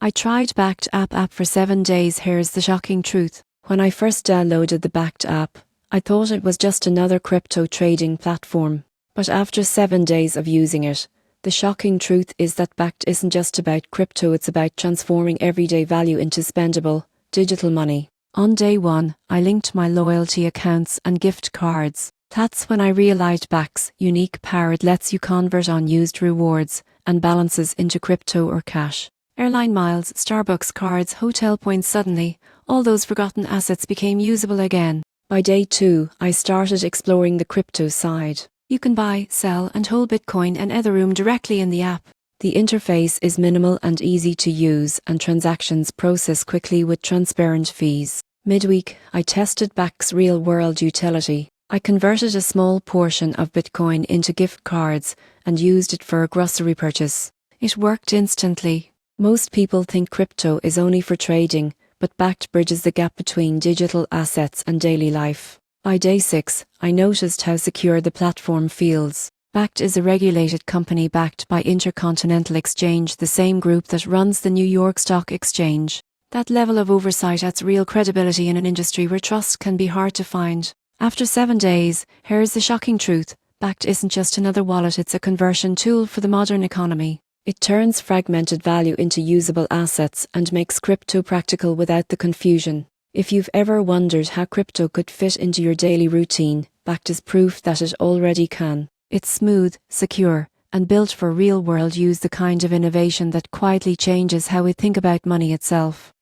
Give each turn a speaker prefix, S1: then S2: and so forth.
S1: I tried Bakkt app for 7 days. Here's the shocking truth. When I first downloaded the Bakkt app, I thought it was just another crypto trading platform. But after 7 days of using it, the shocking truth is that Bakkt isn't just about crypto, it's about transforming everyday value into spendable, digital money. On day 1, I linked my loyalty accounts and gift cards. That's when I realized Bakkt's unique power. It lets you convert unused rewards and balances into crypto or cash. Airline miles, Starbucks cards, hotel points. Suddenly, all those forgotten assets became usable again. By day 2, I started exploring the crypto side. You can buy, sell, and hold Bitcoin and Ethereum directly in the app. The interface is minimal and easy to use, and transactions process quickly with transparent fees. Midweek, I tested Bakkt's real-world utility. I converted a small portion of Bitcoin into gift cards and used it for a grocery purchase. It worked instantly. Most people think crypto is only for trading, but Bakkt bridges the gap between digital assets and daily life. By day 6, I noticed how secure the platform feels. Bakkt is a regulated company backed by Intercontinental Exchange, the same group that runs the New York Stock Exchange. That level of oversight adds real credibility in an industry where trust can be hard to find. After 7 days, here's the shocking truth. Bakkt isn't just another wallet, it's a conversion tool for the modern economy. It turns fragmented value into usable assets and makes crypto practical without the confusion. If you've ever wondered how crypto could fit into your daily routine, Bakkt is proof that it already can. It's smooth, secure, and built for real-world use, the kind of innovation that quietly changes how we think about money itself.